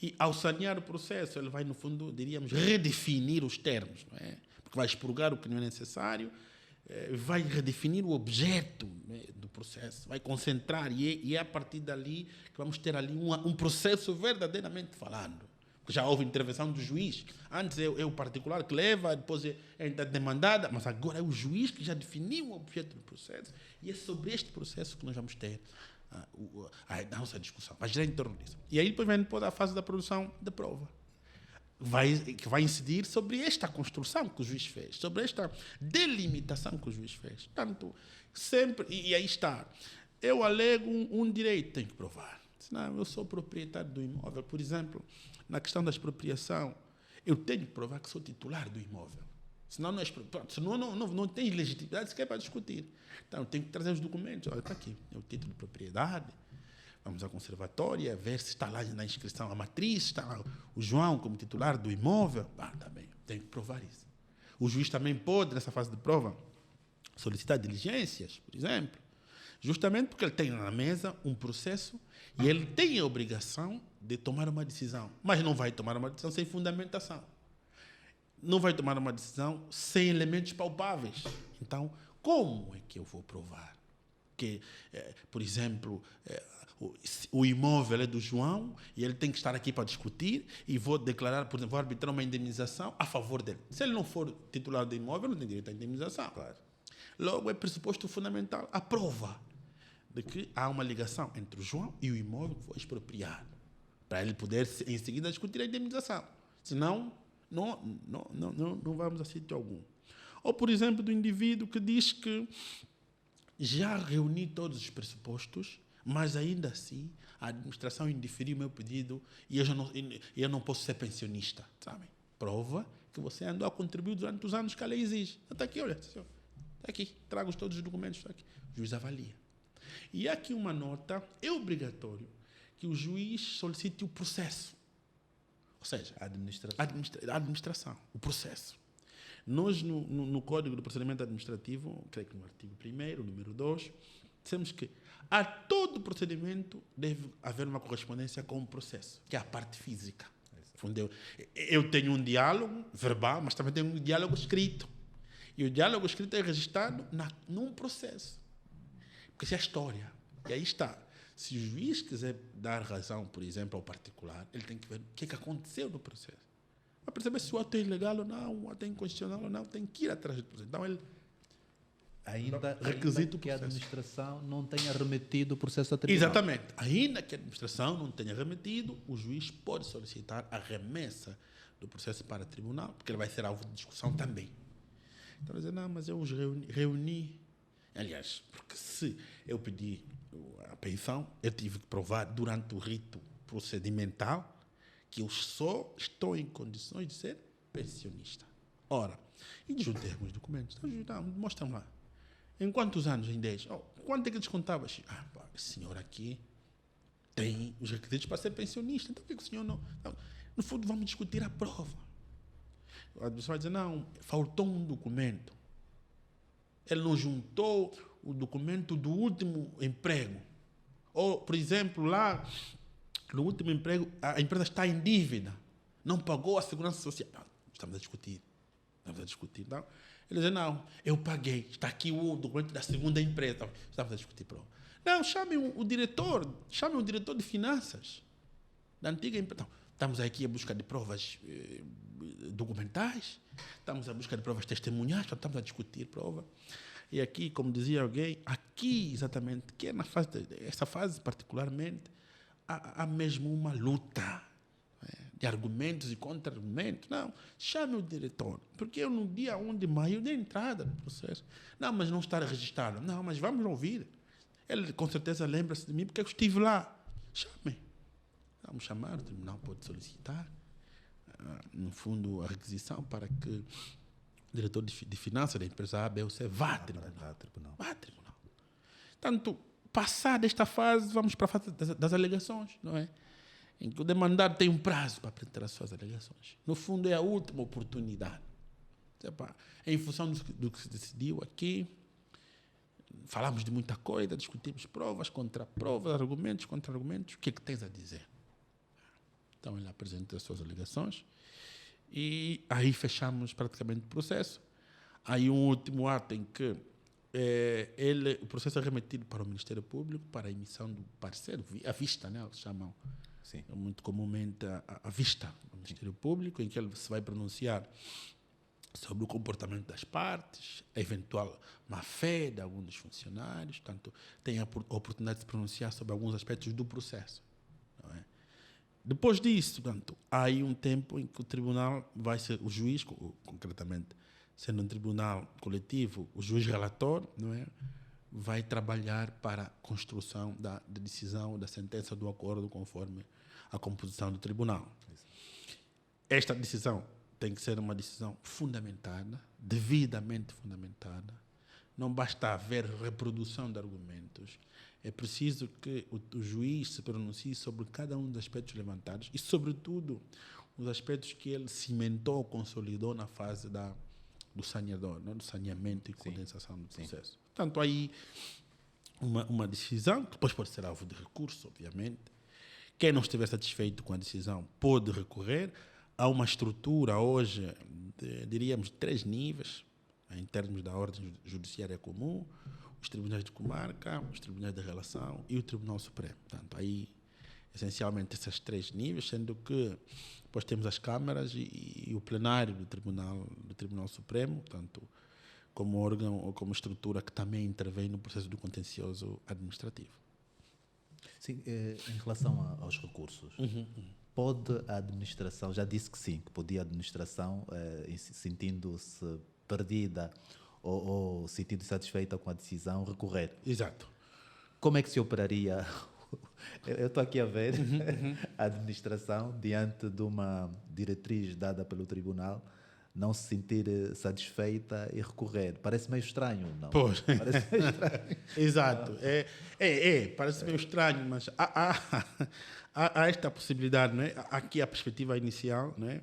e, ao sanear o processo, ele vai, no fundo, diríamos, redefinir os termos, não é? Porque vai expurgar o que não é necessário, vai redefinir o objeto, né, do processo, vai concentrar e é a partir dali que vamos ter ali um processo verdadeiramente falando. Porque já houve intervenção do juiz. Antes é o particular que leva, depois é a demandada, mas agora é o juiz que já definiu o objeto do processo e é sobre este processo que nós vamos ter a nossa discussão. Vai girar em torno disso. E aí depois vem a fase da produção da prova. Que vai incidir sobre esta construção que o juiz fez, sobre esta delimitação que o juiz fez. Portanto, sempre, e aí está, eu alego um direito, tenho que provar. Senão, eu sou proprietário do imóvel, por exemplo, na questão da expropriação, eu tenho que provar que sou titular do imóvel. Senão não tem legitimidade sequer para discutir. Então, eu tenho que trazer os documentos. Olha, está aqui, é o título de propriedade. Vamos à conservatória, ver se está lá na inscrição a matriz, está lá o João como titular do imóvel. Está bem, tem que provar isso. O juiz também pode, nessa fase de prova, solicitar diligências, por exemplo, justamente porque ele tem na mesa um processo e ele tem a obrigação de tomar uma decisão, mas não vai tomar uma decisão sem fundamentação. Não vai tomar uma decisão sem elementos palpáveis. Então, como é que eu vou provar que, por exemplo, o imóvel é do João e ele tem que estar aqui para discutir e vou declarar, por exemplo, vou arbitrar uma indemnização a favor dele. Se ele não for titular do imóvel, não tem direito à indemnização. Claro. Logo, é pressuposto fundamental a prova de que há uma ligação entre o João e o imóvel que foi expropriado, para ele poder, em seguida, discutir a indemnização. Senão, não vamos a sítio algum. Ou, por exemplo, do indivíduo que diz que já reuni todos os pressupostos, mas ainda assim a administração indiferiu o meu pedido e eu não posso ser pensionista, sabe? Prova que você andou a contribuir durante os anos que a lei exige. Está aqui, olha, está aqui, trago todos os documentos, está aqui. O juiz avalia. E aqui uma nota, é obrigatório que o juiz solicite o processo. Ou seja, a administração, o processo. Nós, no Código do Procedimento Administrativo, creio que no artigo 1º, número 2, dizemos que a todo procedimento deve haver uma correspondência com o processo, que é a parte física. Eu tenho um diálogo verbal, mas também tenho um diálogo escrito. E o diálogo escrito é registrado num processo. Porque isso é a história. E aí está. Se o juiz quiser dar razão, por exemplo, ao particular, ele tem que ver o que aconteceu no processo. Para perceber se o ato é ilegal ou não, o ato é inconstitucional ou não, tem que ir atrás do processo. Então, ele ainda requisita que a administração não tenha remetido o processo a tribunal. Exatamente. Ainda que a administração não tenha remetido, o juiz pode solicitar a remessa do processo para o tribunal, porque ele vai ser alvo de discussão também. Então, dizer, não, mas eu os reuni. Aliás, porque se eu pedi a pensão, eu tive que provar durante o rito procedimental que eu só estou em condições de ser pensionista. Ora, e juntei alguns documentos. Então, mostra-me lá. Em quantos anos? Em 10? Quanto é que descontava? O senhor aqui tem os requisitos para ser pensionista. Então, por que o senhor não... No fundo, vamos discutir a prova. A pessoa vai dizer, não, faltou um documento. Ele não juntou o documento do último emprego. Ou, por exemplo, lá, no último emprego, a empresa está em dívida. Não pagou a segurança social. Não, estamos a discutir. Não? Ele diz, não, eu paguei. Está aqui o documento da segunda empresa. Estamos a discutir. Pronto. Não, chame o diretor de finanças da antiga empresa. Não, estamos aqui à busca de provas documentais, estamos à busca de provas testemunhais, estamos a discutir prova. E aqui, como dizia alguém, aqui exatamente, que é essa fase particularmente, há mesmo uma luta de argumentos e contra-argumentos. Não, chame o diretor, porque eu no dia 1 de maio dei entrada no processo. Não, mas não está registrado. Não, mas vamos ouvir. Ele com certeza lembra-se de mim porque eu estive lá. Chame. Vamos chamar, o tribunal pode solicitar, no fundo, a requisição para que o diretor de finanças da empresa A, B ou C vá a tribunal. Vá a tribunal. Portanto, passada esta fase, vamos para a fase das alegações, não é? Em que o demandado tem um prazo para apresentar as suas alegações. No fundo, é a última oportunidade. Em função do que se decidiu aqui, falamos de muita coisa, discutimos provas, contra-provas, argumentos, contra-argumentos. O que é que tens a dizer? Então, ele apresenta as suas alegações e aí fechamos praticamente o processo. Aí um último ato em que o processo é remetido para o Ministério Público para a emissão do parecer, a vista, né? Eles chamam muito comumente a vista do Ministério Público, em que ele se vai pronunciar sobre o comportamento das partes, a eventual má-fé de alguns dos funcionários, portanto, tem a oportunidade de se pronunciar sobre alguns aspectos do processo. Não é? Depois disso, portanto, há aí um tempo em que o tribunal vai ser, o juiz, concretamente, sendo um tribunal coletivo, o juiz relator, não é, vai trabalhar para a construção da decisão, da sentença do acordo, conforme a composição do tribunal. Esta decisão tem que ser uma decisão fundamentada, devidamente fundamentada. Não basta haver reprodução de argumentos. É preciso que o juiz se pronuncie sobre cada um dos aspectos levantados e, sobretudo, os aspectos que ele cimentou, consolidou na fase do saneador, não? Do saneamento e condensação do processo. Sim. Portanto, aí uma decisão, que depois pode ser alvo de recurso, obviamente. Quem não estiver satisfeito com a decisão pode recorrer. Há uma estrutura hoje, diríamos, de 3 níveis, em termos da ordem judiciária comum, os tribunais de comarca, os tribunais de relação e o Tribunal Supremo. Portanto, aí, essencialmente, esses 3 níveis, sendo que depois temos as câmaras e o plenário do Tribunal Supremo, portanto, como órgão ou como estrutura que também intervém no processo do contencioso administrativo. Sim, em relação aos recursos, pode a administração, já disse que sim, que podia a administração, sentindo-se perdida ou sentindo-se satisfeita com a decisão, recorrer. Exato. Como é que se operaria? Eu estou aqui a ver a administração, diante de uma diretriz dada pelo tribunal, não se sentir satisfeita e recorrer. Parece meio estranho, não? Pois. Parece meio estranho. Exato. Parece meio estranho, mas há esta possibilidade, não é? Aqui a perspectiva inicial, não é?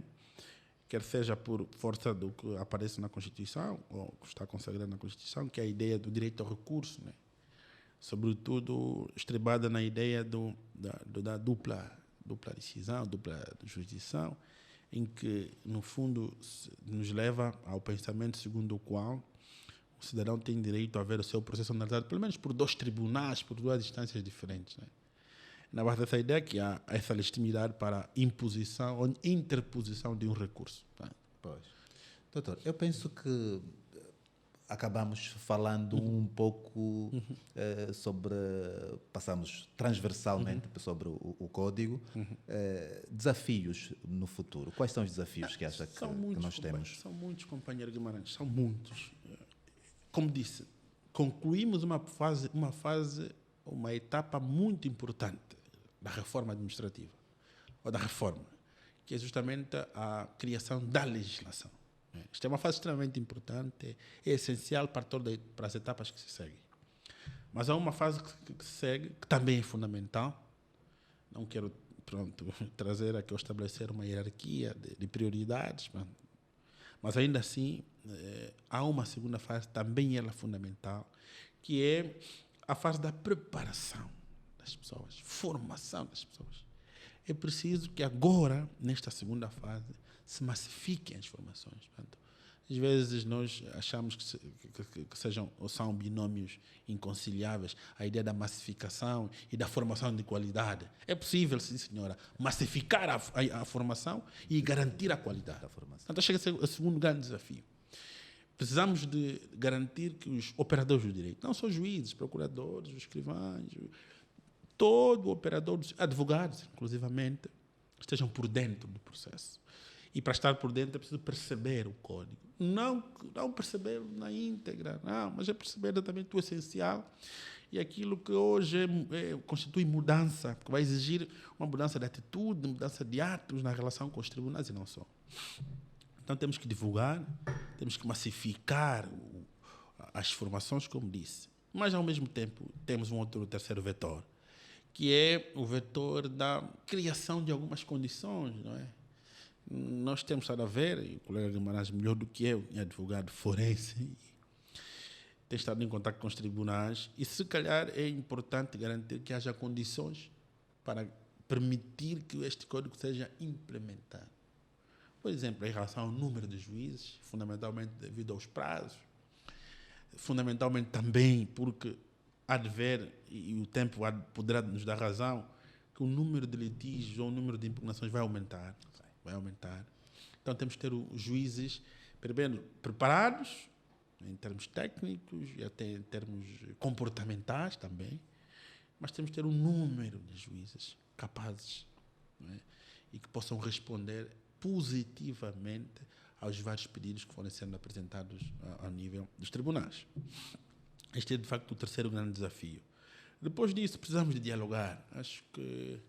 Quer seja por força do que aparece na Constituição, ou que está consagrado na Constituição, que é a ideia do direito ao recurso, não é? Sobretudo estribada na ideia da dupla decisão, dupla jurisdição, em que, no fundo, nos leva ao pensamento segundo o qual o cidadão tem direito a ver o seu processo analisado, pelo menos por 2 tribunais, por 2 instâncias diferentes. Né? Na base dessa ideia que há essa legitimidade para imposição ou interposição de um recurso. Tá? Pois. Doutor, eu penso que acabamos falando um pouco sobre, passamos transversalmente sobre o código, desafios no futuro. Quais são os desafios que acha que nós temos? São muitos, companheiro Guimarães, são muitos. Como disse, concluímos uma etapa muito importante da reforma administrativa, ou da reforma, que é justamente a criação da legislação. Isto é uma fase extremamente importante, é essencial para as etapas que se seguem. Mas há uma fase que se segue, que também é fundamental. Não quero trazer aqui ou estabelecer uma hierarquia de prioridades, Mas ainda assim, há uma segunda fase, também ela fundamental, que é a fase da preparação das pessoas, formação das pessoas. É preciso que agora, nesta segunda fase, se massifiquem as formações. Portanto, às vezes nós achamos que sejam ou são binômios inconciliáveis, a ideia da massificação e da formação de qualidade. É possível, sim, senhora, massificar a formação e garantir a qualidade da formação. Então, chega a ser o segundo grande desafio. Precisamos de garantir que os operadores do direito, não só juízes, procuradores, os escrivães, todo operador, advogados, inclusivamente, estejam por dentro do processo. E para estar por dentro é preciso perceber o código. Não perceber na íntegra, não, mas é perceber exatamente o essencial e aquilo que hoje constitui mudança, que vai exigir uma mudança de atitude, mudança de atos na relação com os tribunais e não só. Então temos que divulgar, temos que massificar as formações, como disse. Mas, ao mesmo tempo, temos um terceiro vetor, que é o vetor da criação de algumas condições, não é? Nós temos estado a ver, e o colega Guimarães, melhor do que eu, é advogado forense, tem estado em contato com os tribunais, e se calhar é importante garantir que haja condições para permitir que este código seja implementado. Por exemplo, em relação ao número de juízes, fundamentalmente devido aos prazos, fundamentalmente também porque há de ver, e o tempo poderá nos dar razão, que o número de litígios ou o número de impugnações vai aumentar. Então temos que ter os juízes, primeiro, preparados, em termos técnicos e até em termos comportamentais também, mas temos que ter um número de juízes capazes, não é? E que possam responder positivamente aos vários pedidos que forem sendo apresentados ao nível dos tribunais. Este é, de facto, o terceiro grande desafio. Depois disso, precisamos de dialogar. Acho que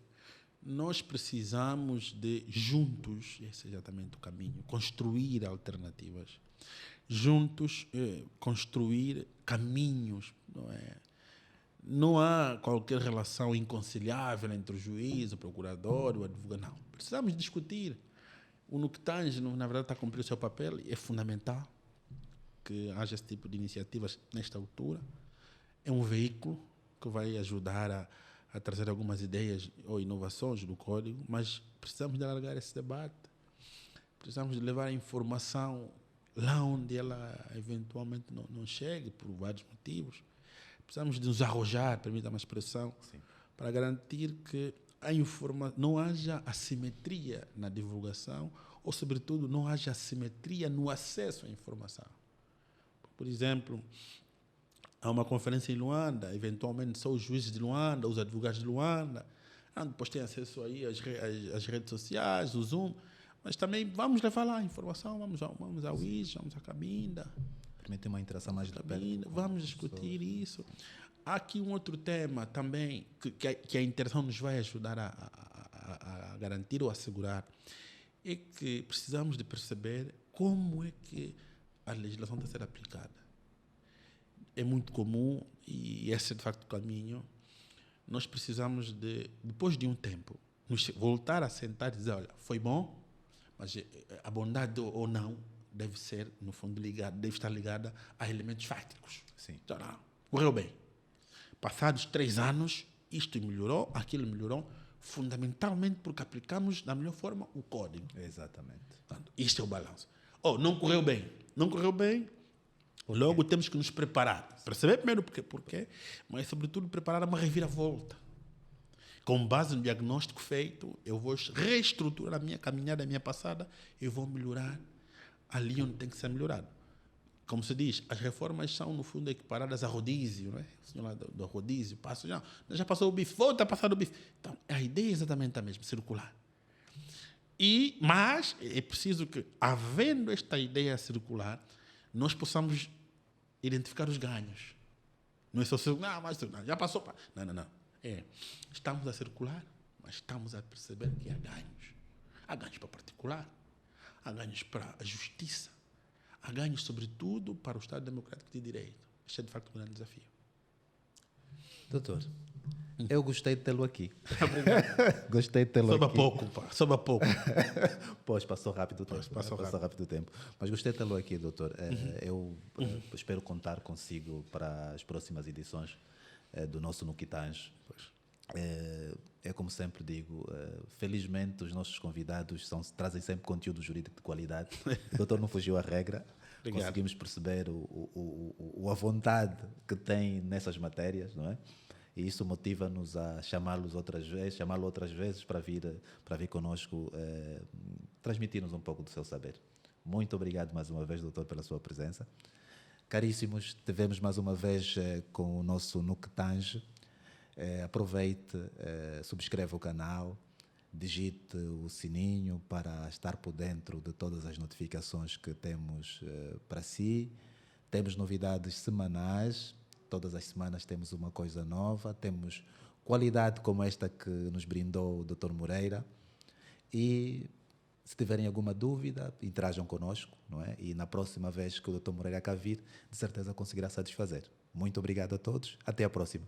nós precisamos de, juntos, esse é exatamente o caminho, construir alternativas. Juntos, construir caminhos, não é? Não há qualquer relação inconciliável entre o juiz, o procurador, o advogado, não. Precisamos discutir. O NUCTANGE, na verdade, está a cumprir o seu papel e é fundamental que haja esse tipo de iniciativas nesta altura. É um veículo que vai ajudar a trazer algumas ideias ou inovações do código, mas precisamos de alargar esse debate. Precisamos de levar a informação lá onde ela eventualmente não chegue, por vários motivos. Precisamos de nos arrojar, permita-me a expressão, sim, para garantir que não haja assimetria na divulgação ou, sobretudo, não haja assimetria no acesso à informação. Por exemplo, há uma conferência em Luanda, eventualmente só os juízes de Luanda, os advogados de Luanda, depois têm acesso aí às redes sociais, o Zoom, mas também vamos levar lá a informação, vamos ao IS, vamos à Cabinda. Permite uma interação mais de perto. Vamos discutir isso. Há aqui um outro tema também que a interação nos vai ajudar a garantir ou assegurar, é que precisamos de perceber como é que a legislação está a ser aplicada. É muito comum, e esse é de facto o caminho, nós precisamos de, depois de um tempo, voltar a sentar e dizer, olha, foi bom, mas a bondade ou não deve ser, no fundo, deve estar ligada a elementos fáticos. Sim. Então, correu bem. Passados 3 anos, isto melhorou, aquilo melhorou, fundamentalmente porque aplicamos da melhor forma o código. Exatamente. Portanto, isto é o balanço. Não correu bem. Não correu bem, logo temos que nos preparar. Perceber primeiro porquê, mas, sobretudo, preparar uma reviravolta. Com base no diagnóstico feito, eu vou reestruturar a minha caminhada, a minha passada, eu vou melhorar ali onde tem que ser melhorado. Como se diz, as reformas são, no fundo, equiparadas a rodízio, não é? O senhor lá do rodízio passa, já passou o bife, volta a passar o bife. Então, a ideia é exatamente a mesma, circular. Mas é preciso que, havendo esta ideia circular, nós possamos identificar os ganhos. Não é só mas já passou. Não. Estamos a circular, mas estamos a perceber que há ganhos. Há ganhos para o particular, há ganhos para a justiça, há ganhos, sobretudo, para o Estado Democrático de Direito. Este é, de facto, um grande desafio. Doutor, eu gostei de tê-lo aqui. Obrigado. Gostei de tê-lo Soube aqui. a pouco, pá. Soube a pouco. Pois, passou rápido o tempo. Passou Rápido o tempo. Mas gostei de tê-lo aqui, doutor. Eu espero contar consigo para as próximas edições do nosso Nuquitange. É como sempre digo, felizmente os nossos convidados trazem sempre conteúdo jurídico de qualidade. O doutor não fugiu à regra. Obrigado. Conseguimos perceber a vontade que tem nessas matérias, não é? E isso motiva-nos a chamá-lo outras vezes para vir conosco, transmitir-nos um pouco do seu saber. Muito obrigado mais uma vez, doutor, pela sua presença. Caríssimos, tivemos mais uma vez com o nosso Nuquitange. Aproveite, subscreva o canal, digite o sininho para estar por dentro de todas as notificações que temos para si. Temos novidades semanais, todas as semanas temos uma coisa nova, temos qualidade como esta que nos brindou o Dr. Moreira. E se tiverem alguma dúvida, interajam conosco, não é? E na próxima vez que o Dr. Moreira cá vir, de certeza conseguirá satisfazer. Muito obrigado a todos, até a próxima.